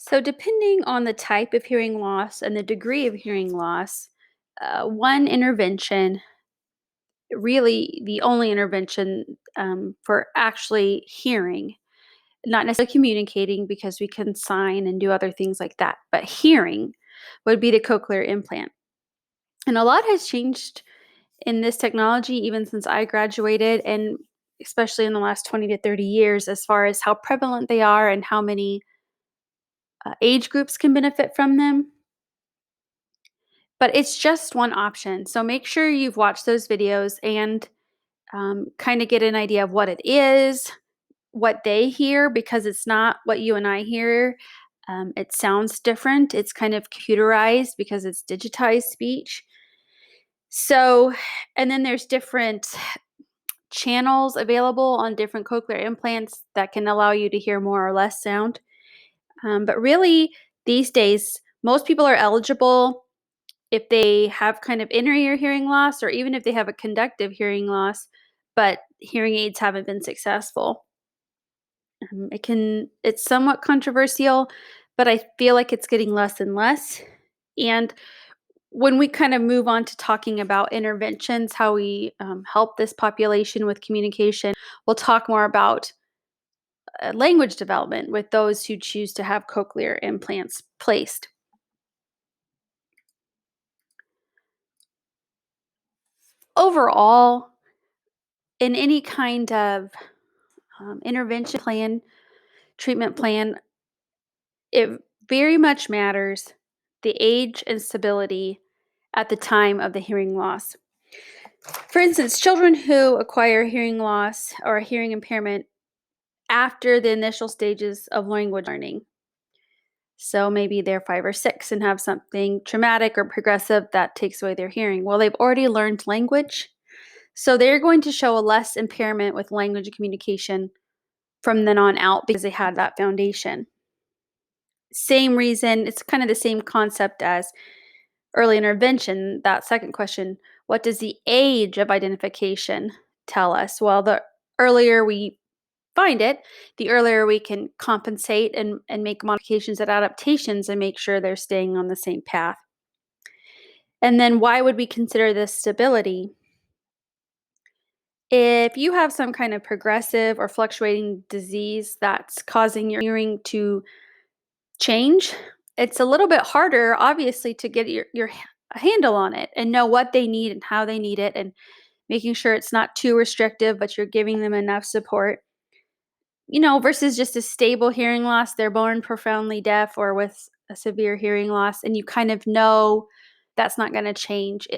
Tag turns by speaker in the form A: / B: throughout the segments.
A: So, depending on the type of hearing loss and the degree of hearing loss, one intervention, really the only intervention for actually hearing, not necessarily communicating because we can sign and do other things like that, but hearing would be the cochlear implant. And a lot has changed in this technology even since I graduated, and especially in the last 20 to 30 years, as far as how prevalent they are and how many age groups can benefit from them. But it's just one option. So make sure you've watched those videos and kind of get an idea of what it is, what they hear, because it's not what you and I hear. It sounds different. It's kind of computerized because it's digitized speech. So, and then there's different channels available on different cochlear implants that can allow you to hear more or less sound. But really, these days, most people are eligible if they have kind of inner ear hearing loss, or even if they have a conductive hearing loss, but hearing aids haven't been successful. It's somewhat controversial, but I feel like it's getting less and less. And when we kind of move on to talking about interventions, how we help this population with communication, we'll talk more about language development with those who choose to have cochlear implants placed. Overall, in any kind of intervention plan, treatment plan, it very much matters the age and stability at the time of the hearing loss. For instance, children who acquire hearing loss or hearing impairment after the initial stages of language learning. So maybe they're 5 or 6 and have something traumatic or progressive that takes away their hearing. Well, they've already learned language. So they're going to show a less impairment with language communication from then on out because they had that foundation. Same reason, it's kind of the same concept as early intervention. That second question, what does the age of identification tell us? Well, the earlier we find it, the earlier we can compensate and make modifications and adaptations and make sure they're staying on the same path. And then why would we consider this stability? If you have some kind of progressive or fluctuating disease that's causing your hearing to change, it's a little bit harder, obviously, to get your handle on it and know what they need and how they need it, and making sure it's not too restrictive, but you're giving them enough support. Versus just a stable hearing loss, they're born profoundly deaf or with a severe hearing loss, and you kind of know that's not going to change.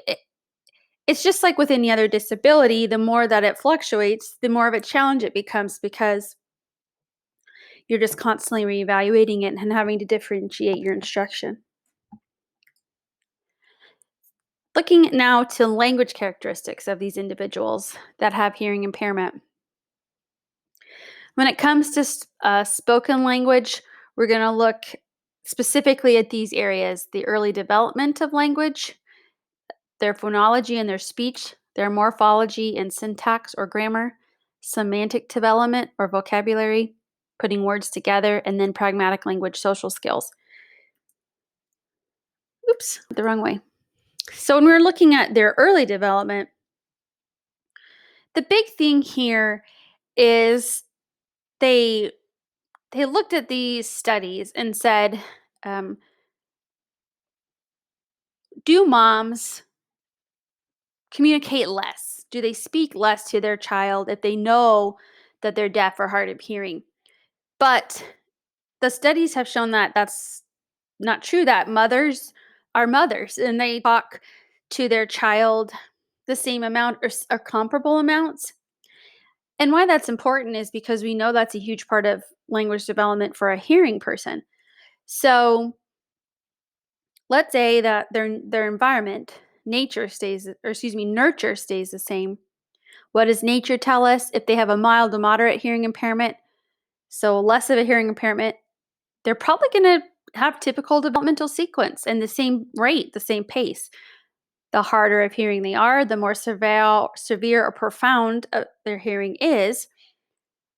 A: It's just like with any other disability, the more that it fluctuates, the more of a challenge it becomes because you're just constantly reevaluating it and having to differentiate your instruction. Looking now to language characteristics of these individuals that have hearing impairment. When it comes to spoken language, we're going to look specifically at these areas: the early development of language, their phonology and their speech, their morphology and syntax or grammar, semantic development or vocabulary, putting words together, and then pragmatic language social skills. Oops, the wrong way. So when we're looking at their early development, the big thing here is they they looked at these studies and said, um, do moms communicate less? Do they speak less to their child if they know that they're deaf or hard of hearing? But the studies have shown that that's not true, that mothers are mothers and they talk to their child the same amount or comparable amounts. And why that's important is because we know that's a huge part of language development for a hearing person. So let's say that their environment, nurture stays the same. What does nature tell us? If they have a mild to moderate hearing impairment, so less of a hearing impairment, they're probably going to have typical developmental sequence and the same rate, the same pace. The harder of hearing they are, the more severe or profound their hearing is,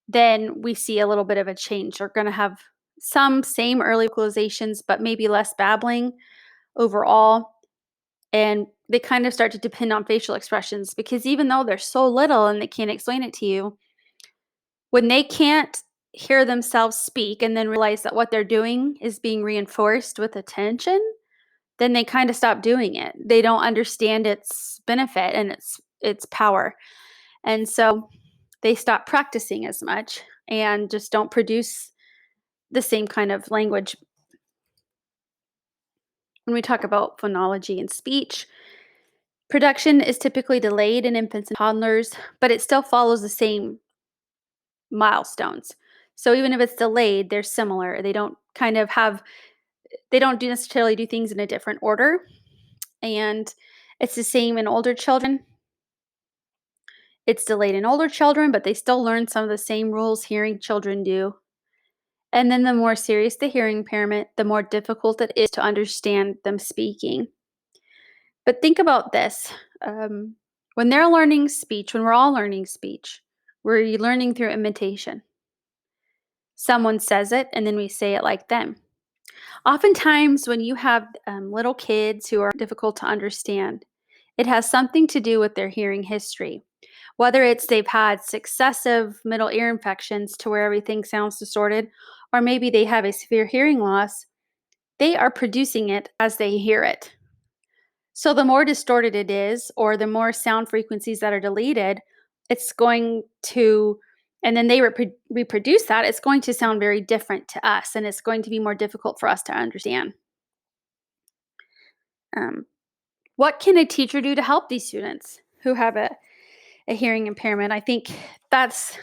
A: then we see a little bit of a change. They're going to have some same early vocalizations, but maybe less babbling overall. And they kind of start to depend on facial expressions because even though they're so little and they can't explain it to you, when they can't hear themselves speak and then realize that what they're doing is being reinforced with attention, then they kind of stop doing it. They don't understand its benefit and its power. And so they stop practicing as much and just don't produce the same kind of language. When we talk about phonology and speech, production is typically delayed in infants and toddlers, but it still follows the same milestones. So even if it's delayed, they're similar. They don't necessarily do things in a different order. And it's the same in older children. It's delayed in older children, but they still learn some of the same rules hearing children do. And then the more serious the hearing impairment, the more difficult it is to understand them speaking. But think about this. When they're learning speech, when we're all learning speech, we're learning through imitation. Someone says it, and then we say it like them. Oftentimes, when you have little kids who are difficult to understand, it has something to do with their hearing history. Whether it's they've had successive middle ear infections to where everything sounds distorted, or maybe they have a severe hearing loss, they are producing it as they hear it. So the more distorted it is, or the more sound frequencies that are deleted, it's going to, and then they reproduce that, it's going to sound very different to us, and it's going to be more difficult for us to understand. Um, what can a teacher do to help these students who have a hearing impairment? I think that's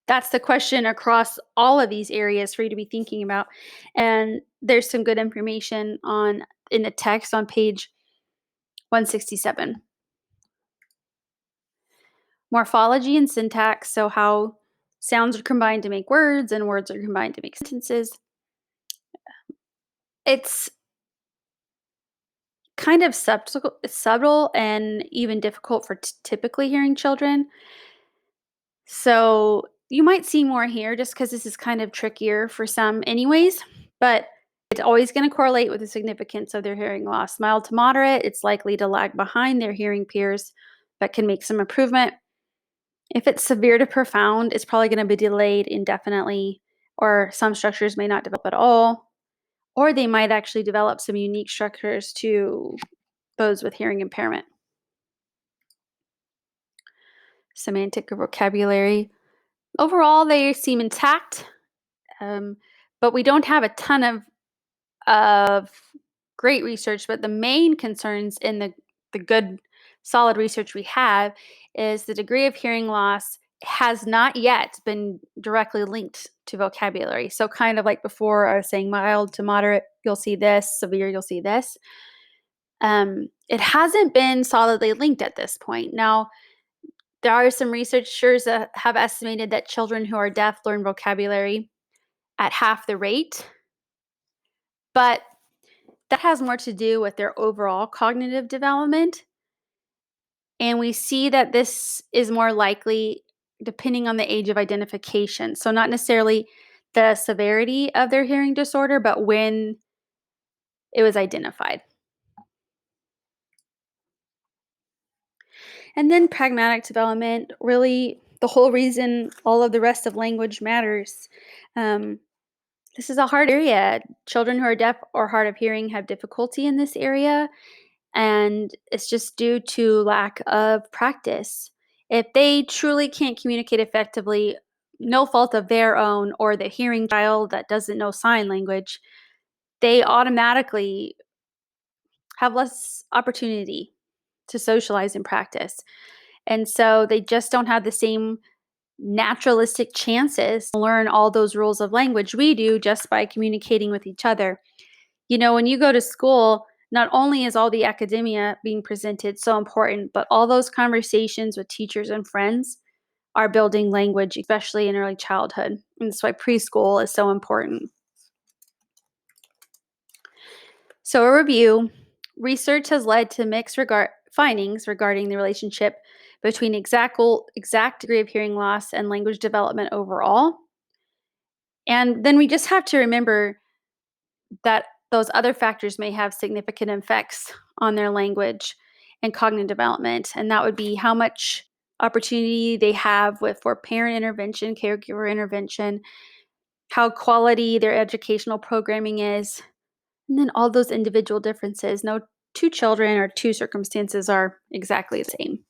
A: that's the question across all of these areas for you to be thinking about. And there's some good information on in the text on page 167. Morphology and syntax, so how sounds are combined to make words and words are combined to make sentences. It's kind of subtle and even difficult for typically hearing children. So you might see more here just because this is kind of trickier for some, anyways. But it's always going to correlate with the significance of their hearing loss. Mild to moderate, it's likely to lag behind their hearing peers, but can make some improvement. If it's severe to profound, it's probably going to be delayed indefinitely, or some structures may not develop at all, or they might actually develop some unique structures to those with hearing impairment. Semantic or vocabulary. Overall, they seem intact, but we don't have a ton of great research. But the main concerns in the good, solid research we have is the degree of hearing loss has not yet been directly linked to vocabulary. So, kind of like before, I was saying mild to moderate, you'll see this, severe, you'll see this. It hasn't been solidly linked at this point. Now, there are some researchers that have estimated that children who are deaf learn vocabulary at half the rate, but that has more to do with their overall cognitive development. And we see that this is more likely depending on the age of identification. So, not necessarily the severity of their hearing disorder, but when it was identified. And then pragmatic development, really the whole reason all of the rest of language matters. Um, this is a hard area. Children who are deaf or hard of hearing have difficulty in this area, and it's just due to lack of practice. If they truly can't communicate effectively, no fault of their own or the hearing child that doesn't know sign language, they automatically have less opportunity to socialize and practice. And so they just don't have the same naturalistic chances to learn all those rules of language we do just by communicating with each other. You know, when you go to school, not only is all the academia being presented so important, but all those conversations with teachers and friends are building language, especially in early childhood. And that's why preschool is so important. So, a review research has led to mixed findings regarding the relationship between exact degree of hearing loss and language development overall. And then we just have to remember that those other factors may have significant effects on their language and cognitive development, and that would be how much opportunity they have with for parent intervention, caregiver intervention, how quality their educational programming is, and then all those individual differences. No two children or two circumstances are exactly the same.